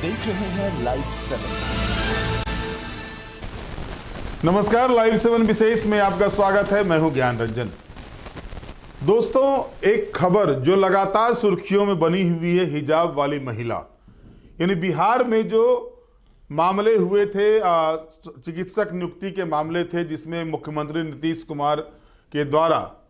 देख रहे हैं लाइव 7। नमस्कार, लाइव 7 विशेष में आपका स्वागत है। मैं हूं ज्ञान रंजन। दोस्तों, एक खबर जो लगातार सुर्खियों में बनी हुई है, हिजाब वाली महिला, यानी बिहार में जो मामले हुए थे, चिकित्सक नियुक्ति के मामले थे, जिसमें मुख्यमंत्री नीतीश कुमार के द्वारा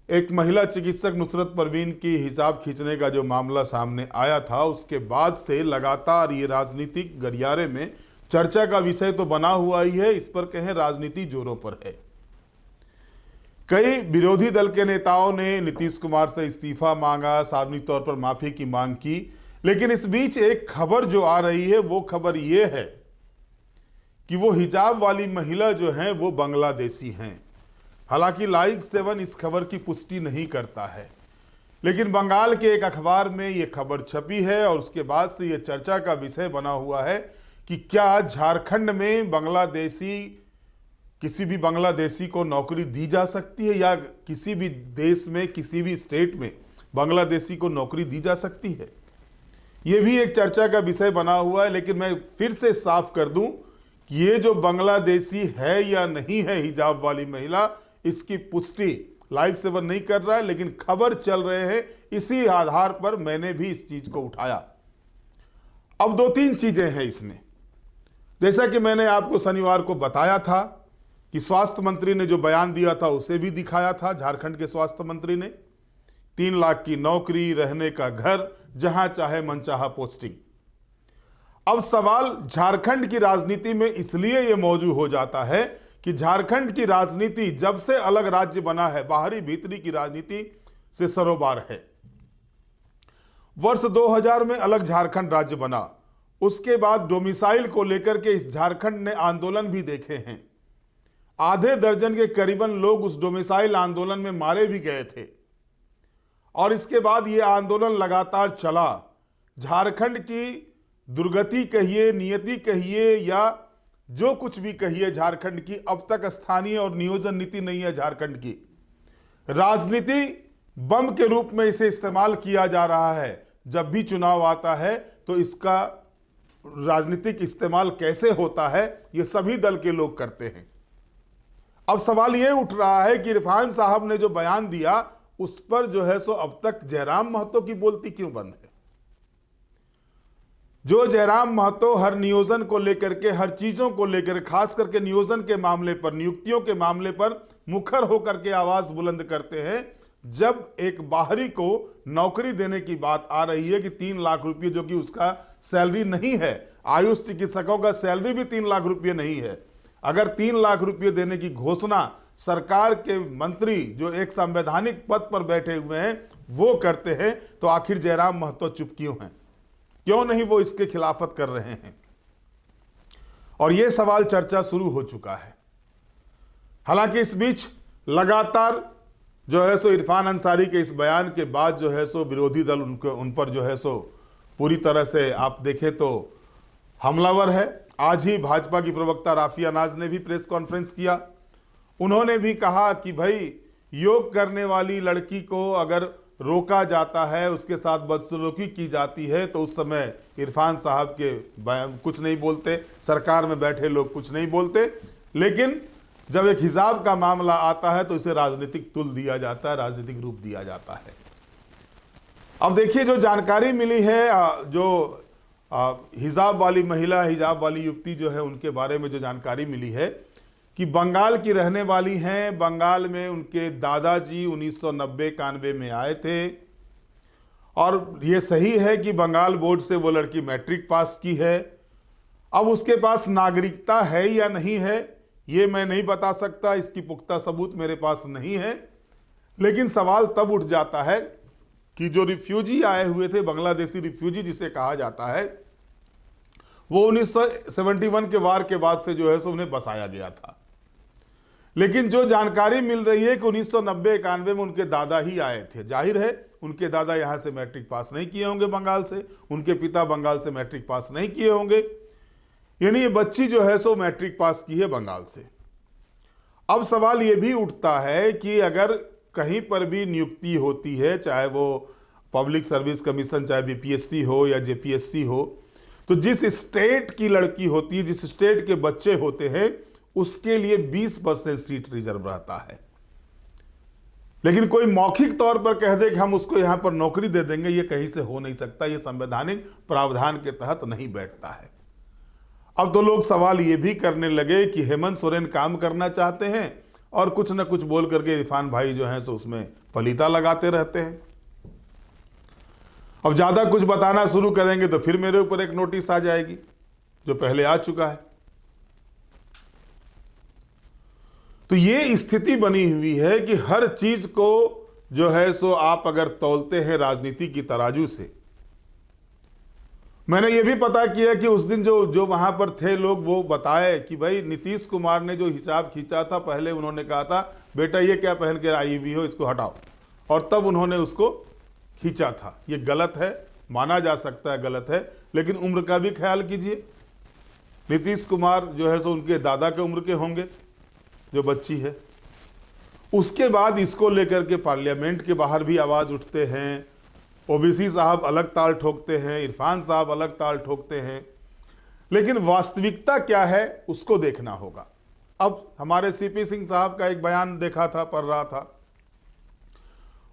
एक महिला चिकित्सक नुसरत परवीन की हिजाब खींचने का जो मामला सामने आया था, उसके बाद से लगातार ये राजनीतिक गलियारे में चर्चा का विषय तो बना हुआ ही है। इस पर कहें राजनीति जोरों पर है। कई विरोधी दल के नेताओं ने नीतीश कुमार से इस्तीफा मांगा, सार्वजनिक तौर पर माफी की मांग की, लेकिन इस बीच एक खबर जो आ रही है, वो खबर ये है कि वो हिजाब वाली महिला जो है वो बांग्लादेशी हैं। हालांकि लाइव 7 इस खबर की पुष्टि नहीं करता है, लेकिन बंगाल के एक अखबार में ये खबर छपी है और उसके बाद से ये चर्चा का विषय बना हुआ है कि क्या झारखंड में किसी भी बांग्लादेशी को नौकरी दी जा सकती है, या किसी भी देश में, किसी भी स्टेट में बांग्लादेशी को नौकरी दी जा सकती है। ये भी एक चर्चा का विषय बना हुआ है। लेकिन मैं फिर से साफ कर दूं कि ये जो बांग्लादेशी है या नहीं है हिजाब वाली महिला, इसकी पुष्टि लाइव 7 नहीं कर रहा है, लेकिन खबर चल रहे हैं। इसी आधार पर मैंने भी इस चीज को उठाया। अब 2-3 चीजें हैं इसमें। जैसा कि मैंने आपको शनिवार को बताया था कि स्वास्थ्य मंत्री ने जो बयान दिया था उसे भी दिखाया था। झारखंड के स्वास्थ्य मंत्री ने 3 लाख की नौकरी, रहने का घर, जहां चाहे मनचाहा पोस्टिंग। अब सवाल झारखंड की राजनीति में इसलिए यह मौजूद हो जाता है कि झारखंड की राजनीति जब से अलग राज्य बना है, बाहरी भीतरी की राजनीति से सरोबार है। वर्ष 2000 में अलग झारखंड राज्य बना, उसके बाद डोमिसाइल को लेकर के इस झारखंड ने आंदोलन भी देखे हैं। आधे दर्जन के करीबन लोग उस डोमिसाइल आंदोलन में मारे भी गए थे और इसके बाद यह आंदोलन लगातार चला। झारखंड की दुर्गति कहिए, नियति कहिए, या जो कुछ भी कहिए, झारखंड की अब तक स्थानीय और नियोजन नीति नहीं है। झारखंड की राजनीति बम के रूप में इसे इस्तेमाल किया जा रहा है। जब भी चुनाव आता है तो इसका राजनीतिक इस्तेमाल कैसे होता है, ये सभी दल के लोग करते हैं। अब सवाल ये उठ रहा है कि इरफान साहब ने जो बयान दिया उस पर जो है सो अब तक जयराम महतो की बोलती क्यों बंद है। जो जयराम महतो हर नियोजन को लेकर के, हर चीजों को लेकर, खास करके नियोजन के मामले पर, नियुक्तियों के मामले पर मुखर होकर के आवाज बुलंद करते हैं, जब एक बाहरी को नौकरी देने की बात आ रही है कि 3 लाख रुपये, जो कि उसका सैलरी नहीं है, आयुष चिकित्सकों का सैलरी भी 3 लाख रुपये नहीं है। अगर 3 लाख रुपये देने की घोषणा सरकार के मंत्री जो एक संवैधानिक पद पर बैठे हुए हैं वो करते हैं, तो आखिर जयराम महतो चुप क्यों हैं? क्यों नहीं वो इसके खिलाफत कर रहे हैं? और यह सवाल चर्चा शुरू हो चुका है। हालांकि इस बीच लगातार जो है सो इरफान अंसारी के इस बयान के बाद जो है सो विरोधी दल उन पर जो है सो पूरी तरह से आप देखें तो हमलावर है। आज ही भाजपा की प्रवक्ता राफिया नाज ने भी प्रेस कॉन्फ्रेंस किया। उन्होंने भी कहा कि भाई, योग करने वाली लड़की को अगर रोका जाता है, उसके साथ बदसलूकी की जाती है, तो उस समय इरफान साहब के कुछ नहीं बोलते, सरकार में बैठे लोग कुछ नहीं बोलते। लेकिन जब एक हिजाब का मामला आता है तो इसे राजनीतिक तुल दिया जाता है, राजनीतिक रूप दिया जाता है। अब देखिए, जो जानकारी मिली है, जो हिजाब वाली महिला, हिजाब वाली युवती जो है, उनके बारे में जो जानकारी मिली है कि बंगाल की रहने वाली हैं। बंगाल में उनके दादाजी 1990-91 में आए थे और ये सही है कि बंगाल बोर्ड से वो लड़की मैट्रिक पास की है। अब उसके पास नागरिकता है या नहीं है ये मैं नहीं बता सकता, इसकी पुख्ता सबूत मेरे पास नहीं है। लेकिन सवाल तब उठ जाता है कि जो रिफ्यूजी आए हुए थे, बांग्लादेशी रिफ्यूजी जिसे कहा जाता है, वो 1971 के वार के बाद से जो है सो उन्हें बसाया गया था। लेकिन जो जानकारी मिल रही है कि 1990-91 में उनके दादा ही आए थे। जाहिर है उनके दादा यहाँ से मैट्रिक पास नहीं किए होंगे बंगाल से, उनके पिता बंगाल से मैट्रिक पास नहीं किए होंगे, यानी ये बच्ची जो है सो मैट्रिक पास की है बंगाल से। अब सवाल ये भी उठता है कि अगर कहीं पर भी नियुक्ति होती है, चाहे वो पब्लिक सर्विस कमीशन, चाहे बीपीएससी हो या जेपीएससी हो, तो जिस स्टेट की लड़की होती है, जिस स्टेट के बच्चे होते हैं, उसके लिए 20% सीट रिजर्व रहता है। लेकिन कोई मौखिक तौर पर कह दे कि हम उसको यहां पर नौकरी दे देंगे, यह कहीं से हो नहीं सकता, यह संवैधानिक प्रावधान के तहत नहीं बैठता है। अब तो लोग सवाल ये भी करने लगे कि हेमंत सोरेन काम करना चाहते हैं और कुछ न कुछ बोल करके इरफान भाई जो हैं सो उसमें पलीता लगाते रहते हैं। अब ज्यादा कुछ बताना शुरू करेंगे तो फिर मेरे ऊपर एक नोटिस आ जाएगी, जो पहले आ चुका है। तो ये स्थिति बनी हुई है कि हर चीज को जो है सो आप अगर तौलते हैं राजनीति की तराजू से। मैंने ये भी पता किया कि उस दिन जो वहां पर थे लोग, वो बताए कि भाई नीतीश कुमार ने जो हिसाब खींचा था, पहले उन्होंने कहा था बेटा ये क्या पहन के आई हुई हो, इसको हटाओ, और तब उन्होंने उसको खींचा था। ये गलत है, माना जा सकता है गलत है, लेकिन उम्र का भी ख्याल कीजिए। नीतीश कुमार जो है सो उनके दादा के उम्र के होंगे, जो बच्ची है। उसके बाद इसको लेकर के पार्लियामेंट के बाहर भी आवाज उठते हैं, ओबीसी साहब अलग ताल ठोकते हैं, इरफान साहब अलग ताल ठोकते हैं, लेकिन वास्तविकता क्या है उसको देखना होगा। अब हमारे सीपी सिंह साहब का एक बयान देखा था, पढ़ रहा था,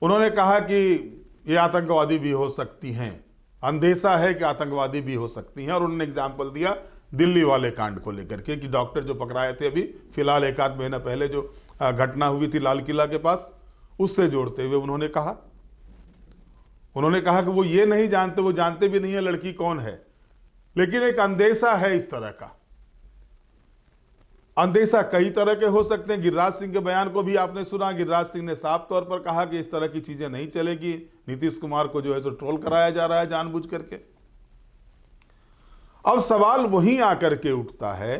उन्होंने कहा कि ये आतंकवादी भी हो सकती हैं, अंदेशा है कि आतंकवादी भी हो सकती हैं, और उन्होंने एग्जाम्पल दिया दिल्ली वाले कांड को लेकर के कि डॉक्टर जो पकड़ाए थे अभी फिलहाल एक आध महीना पहले जो घटना हुई थी लाल किला के पास, उससे जोड़ते हुए उन्होंने कहा कि वो ये नहीं जानते, वो जानते भी नहीं है लड़की कौन है, लेकिन एक अंदेशा है इस तरह का। अंदेशा कई तरह के हो सकते हैं। गिरिराज सिंह के बयान को भी आपने सुना, गिरिराज सिंह ने साफ तौर पर कहा कि इस तरह की चीजें नहीं चलेगी, नीतीश कुमार को जो है सो ट्रोल कराया जा रहा है जानबूझ करके। अब सवाल वहीं आकर के उठता है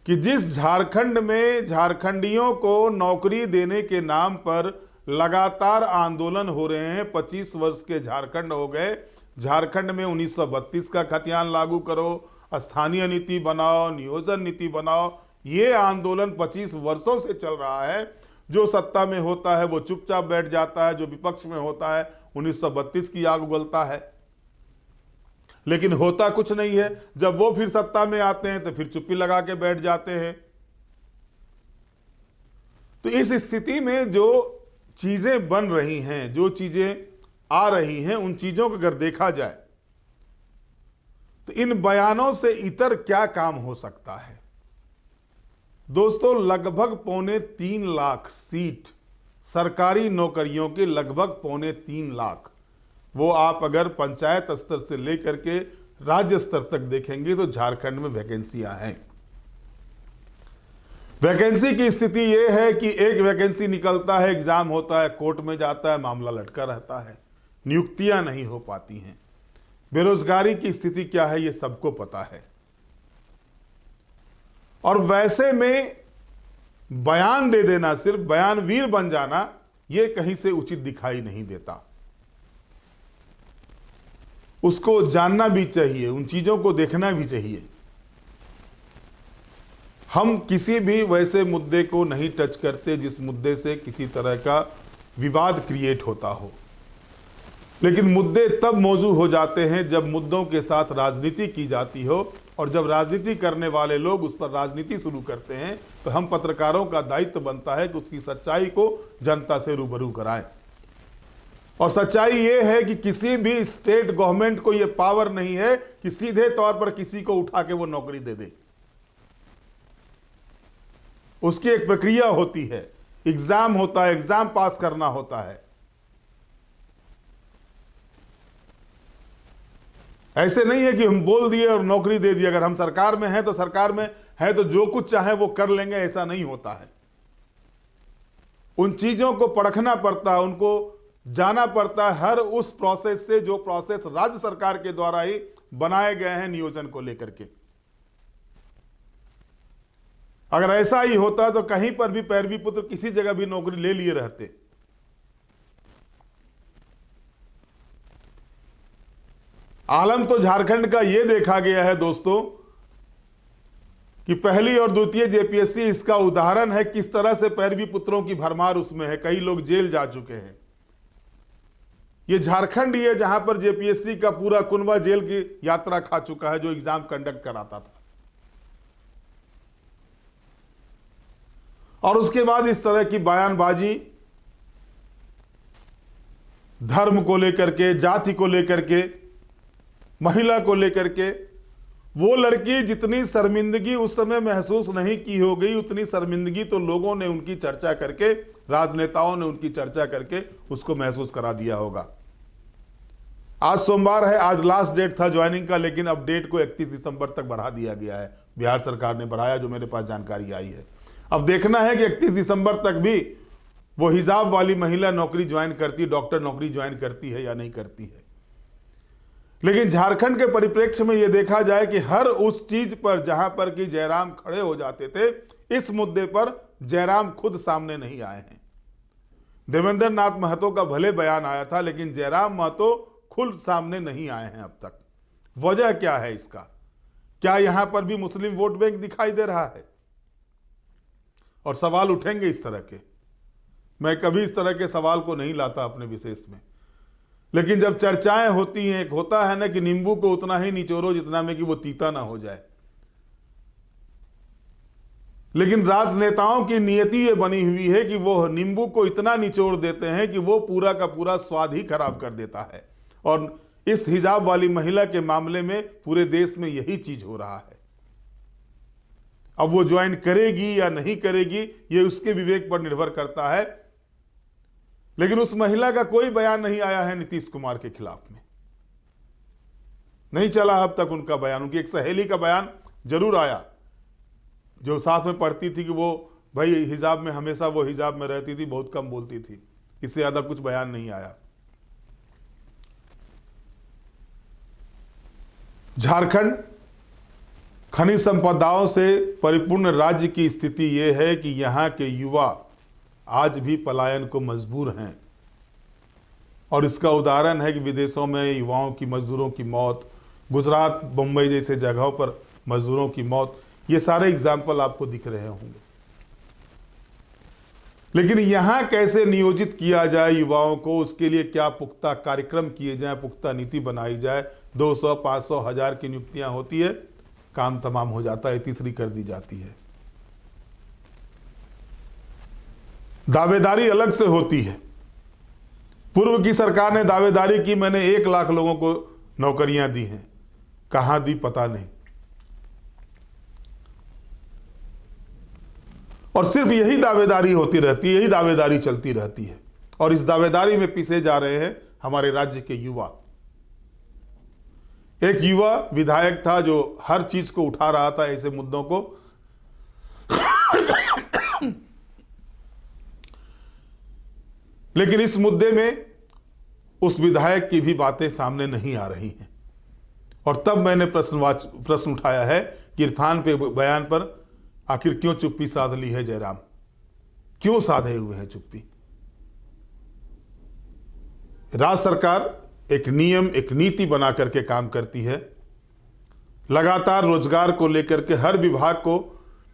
कि जिस झारखंड में झारखंडियों को नौकरी देने के नाम पर लगातार आंदोलन हो रहे हैं, 25 वर्ष के झारखंड हो गए, झारखंड में 1932 का खतियान लागू करो, स्थानीय नीति बनाओ, नियोजन नीति बनाओ, ये आंदोलन 25 वर्षों से चल रहा है। जो सत्ता में होता है वो चुपचाप बैठ जाता है, जो विपक्ष में होता है 1932 की आग उगलता है, लेकिन होता कुछ नहीं है। जब वो फिर सत्ता में आते हैं तो फिर चुप्पी लगा के बैठ जाते हैं। तो इस स्थिति में जो चीजें बन रही हैं, जो चीजें आ रही हैं, उन चीजों को अगर देखा जाए तो इन बयानों से इतर क्या काम हो सकता है। दोस्तों, लगभग 3.25 लाख सीट सरकारी नौकरियों के, लगभग 3.25 लाख, वो आप अगर पंचायत स्तर से लेकर के राज्य स्तर तक देखेंगे तो झारखंड में वैकेंसियां हैं। वैकेंसी की स्थिति यह है कि एक वैकेंसी निकलता है, एग्जाम होता है, कोर्ट में जाता है, मामला लटका रहता है, नियुक्तियां नहीं हो पाती हैं। बेरोजगारी की स्थिति क्या है ये सबको पता है। और वैसे में बयान दे देना, सिर्फ बयानवीर बन जाना, यह कहीं से उचित दिखाई नहीं देता। उसको जानना भी चाहिए, उन चीजों को देखना भी चाहिए। हम किसी भी वैसे मुद्दे को नहीं टच करते जिस मुद्दे से किसी तरह का विवाद क्रिएट होता हो, लेकिन मुद्दे तब मौजू हो जाते हैं जब मुद्दों के साथ राजनीति की जाती हो, और जब राजनीति करने वाले लोग उस पर राजनीति शुरू करते हैं तो हम पत्रकारों का दायित्व बनता है कि उसकी सच्चाई को जनता से रूबरू कराएं। और सच्चाई यह है कि किसी भी स्टेट गवर्नमेंट को यह पावर नहीं है कि सीधे तौर पर किसी को उठा के वो नौकरी दे दे। उसकी एक प्रक्रिया होती है, एग्जाम होता है, एग्जाम पास करना होता है। ऐसे नहीं है कि हम बोल दिए और नौकरी दे दी। अगर हम सरकार में हैं तो सरकार में है तो जो कुछ चाहे वो कर लेंगे, ऐसा नहीं होता है। उन चीजों को परखना पड़ता है, उनको जाना पड़ता है, हर उस प्रोसेस से जो प्रोसेस राज्य सरकार के द्वारा ही बनाए गए हैं नियोजन को लेकर के। अगर ऐसा ही होता तो कहीं पर भी पैरवी पुत्र किसी जगह भी नौकरी ले लिए रहते। आलम तो झारखंड का यह देखा गया है दोस्तों कि पहली और द्वितीय जेपीएससी इसका उदाहरण है, किस तरह से पैरवी पुत्रों की भरमार उसमें है। कई लोग जेल जा चुके हैं। ये झारखंड ही है जहां पर जेपीएससी का पूरा कुनबा जेल की यात्रा खा चुका है, जो एग्जाम कंडक्ट कराता था। और उसके बाद इस तरह की बयानबाजी धर्म को लेकर के, जाति को लेकर के, महिला को लेकर के, वो लड़की जितनी शर्मिंदगी उस समय महसूस नहीं की हो गई, उतनी शर्मिंदगी तो लोगों ने उनकी चर्चा करके, राजनेताओं ने उनकी चर्चा करके उसको महसूस करा दिया होगा। आज सोमवार है, आज लास्ट डेट था ज्वाइनिंग का, लेकिन अब डेट को 31 दिसंबर तक बढ़ा दिया गया है। बिहार सरकार ने बढ़ाया, जो मेरे पास जानकारी आई है। अब देखना है कि 31 दिसंबर तक भी वो हिजाब वाली महिला नौकरी ज्वाइन करती, डॉक्टर नौकरी ज्वाइन करती है या नहीं करती है। लेकिन झारखंड के परिप्रेक्ष्य में यह देखा जाए कि हर उस चीज पर जहां पर कि जयराम खड़े हो जाते थे, इस मुद्दे पर जयराम खुद सामने नहीं आए हैं। देवेंद्र नाथ महतो का भले बयान आया था, लेकिन जयराम महतो खुद सामने नहीं आए हैं अब तक। वजह क्या है इसका? क्या यहां पर भी मुस्लिम वोट बैंक दिखाई दे रहा है? और सवाल उठेंगे इस तरह के। मैं कभी इस तरह के सवाल को नहीं लाता अपने विशेष में, लेकिन जब चर्चाएं होती हैं, एक होता है ना कि नींबू को उतना ही निचोड़ो जितना में कि वो तीता ना हो जाए। लेकिन राजनेताओं की नियति ये बनी हुई है कि वो नींबू को इतना निचोड़ देते हैं कि वो पूरा का पूरा स्वाद ही खराब कर देता है। और इस हिजाब वाली महिला के मामले में पूरे देश में यही चीज हो रहा है। अब वो ज्वाइन करेगी या नहीं करेगी, ये उसके विवेक पर निर्भर करता है। लेकिन उस महिला का कोई बयान नहीं आया है नीतीश कुमार के खिलाफ में, नहीं चला अब तक उनका बयान। उनकी एक सहेली का बयान जरूर आया, जो साथ में पढ़ती थी, कि वो भाई हिजाब में, हमेशा वो हिजाब में रहती थी, बहुत कम बोलती थी। इससे ज्यादा कुछ बयान नहीं आया। झारखंड खनिज संपदाओं से परिपूर्ण राज्य की स्थिति यह है कि यहां के युवा आज भी पलायन को मजबूर हैं। और इसका उदाहरण है कि विदेशों में युवाओं की, मजदूरों की मौत, गुजरात, मुंबई जैसे जगहों पर मजदूरों की मौत, ये सारे एग्जाम्पल आपको दिख रहे होंगे। लेकिन यहां कैसे नियोजित किया जाए युवाओं को, उसके लिए क्या पुख्ता कार्यक्रम किए जाए, पुख्ता नीति बनाई जाए। 200, 500, 1000 की नियुक्तियां होती है, काम तमाम हो जाता है, तीसरी कर दी जाती है। दावेदारी अलग से होती है। पूर्व की सरकार ने दावेदारी की, मैंने 1 लाख लोगों को नौकरियां दी हैं, कहां दी पता नहीं। और सिर्फ यही दावेदारी होती रहती है, यही दावेदारी चलती रहती है। और इस दावेदारी में पिसे जा रहे हैं हमारे राज्य के युवा। एक युवा विधायक था जो हर चीज को उठा रहा था, ऐसे मुद्दों को। लेकिन इस मुद्दे में उस विधायक की भी बातें सामने नहीं आ रही हैं। और तब मैंने प्रश्न उठाया है कि इरफान पे बयान पर आखिर क्यों चुप्पी साध ली है जयराम? क्यों साधे हुए हैं चुप्पी? राज्य सरकार एक नियम, एक नीति बना करके काम करती है। लगातार रोजगार को लेकर के हर विभाग को,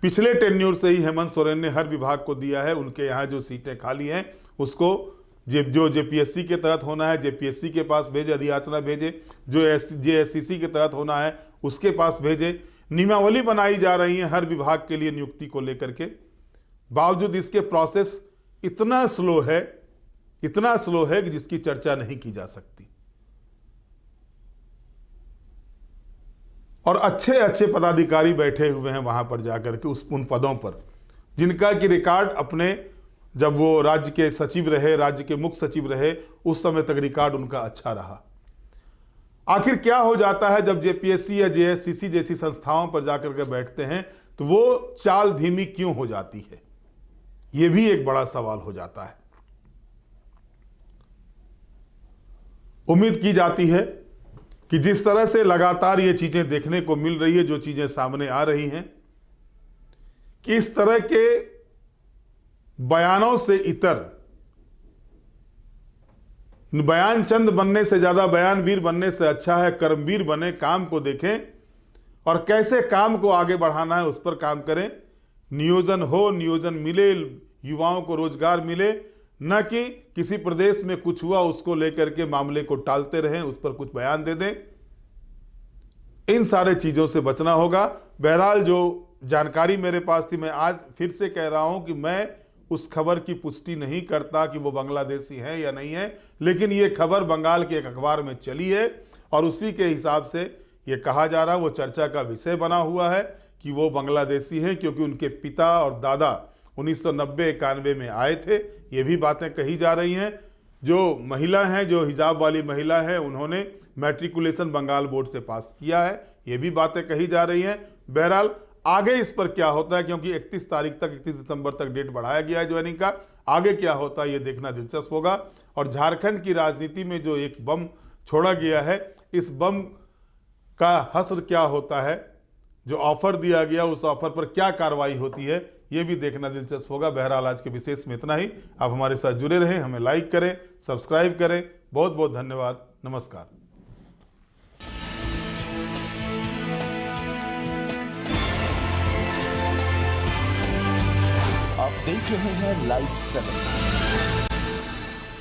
पिछले टेन्योर से ही हेमंत सोरेन ने हर विभाग को दिया है। उनके यहाँ जो सीटें खाली हैं उसको जो जेपीएससी के तहत होना है जेपीएससी के पास भेजे, अधियाचना भेजे। जो जेएससीसी के तहत होना है उसके पास भेजे। नियमावली बनाई जा रही है हर विभाग के लिए नियुक्ति को लेकर के। बावजूद इसके प्रोसेस इतना स्लो है कि जिसकी चर्चा नहीं की जा सकती। और अच्छे अच्छे पदाधिकारी बैठे हुए हैं वहां पर जाकर के उन पदों पर, जिनका कि रिकॉर्ड अपने, जब वो राज्य के सचिव रहे, राज्य के मुख्य सचिव रहे, उस समय तक रिकॉर्ड उनका अच्छा रहा। आखिर क्या हो जाता है जब जेपीएससी या जेएससीसी जैसी संस्थाओं पर जाकर के बैठते हैं, तो वो चाल धीमी क्यों हो जाती है? यह भी एक बड़ा सवाल हो जाता है। उम्मीद की जाती है कि जिस तरह से लगातार ये चीजें देखने को मिल रही है, जो चीजें सामने आ रही हैं, कि इस तरह के बयानों से इतर, बयान चंद बनने से ज्यादा बयान वीर बनने से अच्छा है कर्मवीर बने, काम को देखें और कैसे काम को आगे बढ़ाना है उस पर काम करें। नियोजन हो, नियोजन मिले, युवाओं को रोजगार मिले, न कि किसी प्रदेश में कुछ हुआ उसको लेकर के मामले को टालते रहें, उस पर कुछ बयान दे दें। इन सारे चीजों से बचना होगा। बहरहाल जो जानकारी मेरे पास थी, मैं आज फिर से कह रहा हूं कि मैं उस खबर की पुष्टि नहीं करता कि वो बांग्लादेशी हैं या नहीं है, लेकिन ये खबर बंगाल के एक अखबार में चली है और उसी के हिसाब से ये कहा जा रहा है, वो चर्चा का विषय बना हुआ है कि वो बांग्लादेशी हैं क्योंकि उनके पिता और दादा 1990-91 में आए थे। ये भी बातें कही जा रही हैं। जो महिला हैं, जो हिजाब वाली महिला है, उन्होंने मैट्रिकुलेशन बंगाल बोर्ड से पास किया है, ये भी बातें कही जा रही हैं। बहरहाल आगे इस पर क्या होता है, क्योंकि 31 तारीख तक, 31 दिसंबर तक डेट बढ़ाया गया है ज्वाइनिंग का, आगे क्या होता है ये देखना दिलचस्प होगा। और झारखंड की राजनीति में जो एक बम छोड़ा गया है, इस बम का हश्र क्या होता है, जो ऑफर दिया गया उस ऑफर पर क्या कार्रवाई होती है, ये भी देखना दिलचस्प होगा। बहरहाल आज के विशेष में इतना ही। आप हमारे साथ जुड़े रहें, हमें लाइक करें, सब्सक्राइब करें। बहुत बहुत धन्यवाद। नमस्कार। आप देख रहे हैं लाइव 7।